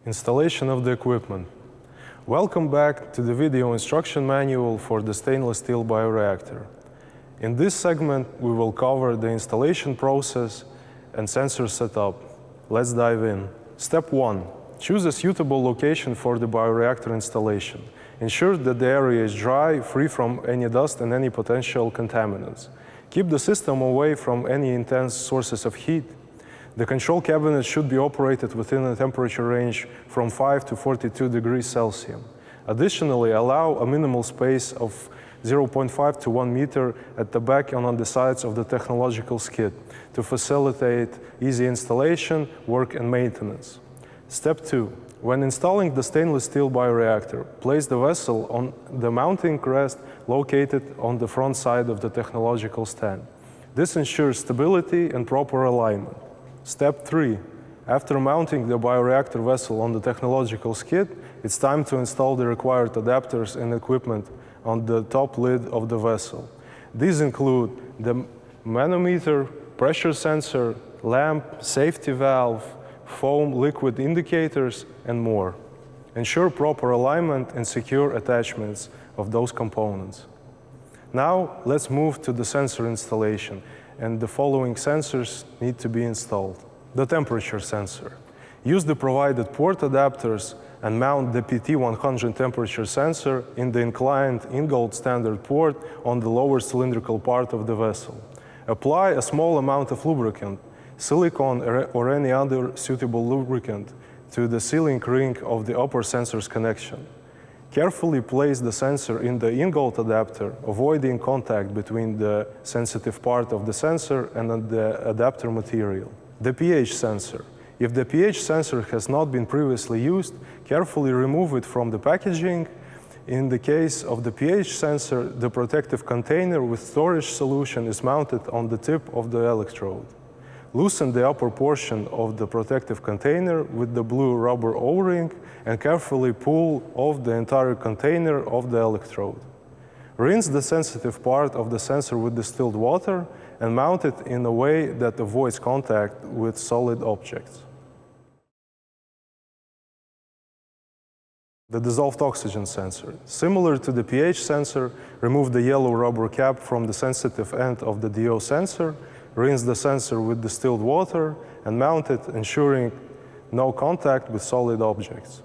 Installation of the equipment. Welcome back to the video instruction manual for the stainless steel bioreactor. In this segment, we will cover the installation process and sensor setup. Let's dive in. Step 1. Choose a suitable location for the bioreactor installation. Ensure that the area is dry, free from any dust and any potential contaminants. Keep the system away from any intense sources of heat. The control cabinet should be operated within a temperature range from 5 to 42 degrees Celsius. Additionally, allow a minimal space of 0.5 to 1 meter at the back and on the sides of the technological skid to facilitate easy installation, work, and maintenance. Step 2. When installing the stainless steel bioreactor, place the vessel on the mounting rest located on the front side of the technological stand. This ensures stability and proper alignment. Step 3. After mounting the bioreactor vessel on the technological skid, it's time to install the required adapters and equipment on the top lid of the vessel. These include the manometer, pressure sensor, lamp, safety valve, foam liquid indicators, and more. Ensure proper alignment and secure attachments of those components. Now, let's move to the sensor installation, and the following sensors need to be installed. The temperature sensor. Use the provided port adapters and mount the PT100 temperature sensor in the inclined in-gold standard port on the lower cylindrical part of the vessel. Apply a small amount of lubricant, silicone or any other suitable lubricant, to the sealing ring of the upper sensor's connection. Carefully place the sensor in the in-gold adapter, avoiding contact between the sensitive part of the sensor and the adapter material. The pH sensor. If the pH sensor has not been previously used, carefully remove it from the packaging. In the case of the pH sensor, the protective container with storage solution is mounted on the tip of the electrode. Loosen the upper portion of the protective container with the blue rubber O-ring and carefully pull off the entire container of the electrode. Rinse the sensitive part of the sensor with distilled water and mount it in a way that avoids contact with solid objects. The dissolved oxygen sensor. Similar to the pH sensor, remove the yellow rubber cap from the sensitive end of the DO sensor, rinse the sensor with distilled water, and mount it, ensuring no contact with solid objects.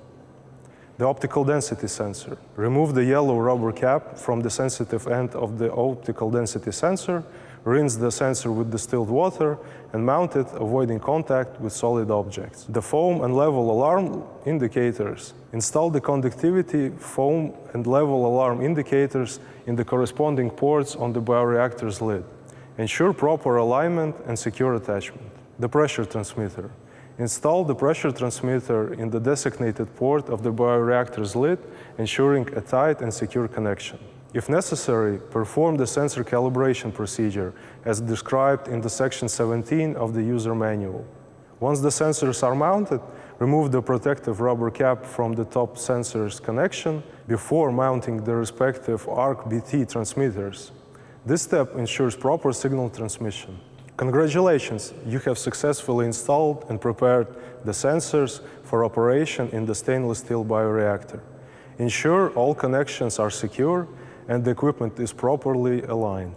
The optical density sensor. Remove the yellow rubber cap from the sensitive end of the optical density sensor, rinse the sensor with distilled water, and mount it, avoiding contact with solid objects. The foam and level alarm indicators. Install the conductivity, foam, and level alarm indicators in the corresponding ports on the bioreactor's lid. Ensure proper alignment and secure attachment. The pressure transmitter. Install the pressure transmitter in the designated port of the bioreactor's lid, ensuring a tight and secure connection. If necessary, perform the sensor calibration procedure as described in the section 17 of the user manual. Once the sensors are mounted, remove the protective rubber cap from the top sensor's connection before mounting the respective ARC-BT transmitters. This step ensures proper signal transmission. Congratulations, you have successfully installed and prepared the sensors for operation in the stainless steel bioreactor. Ensure all connections are secure and the equipment is properly aligned.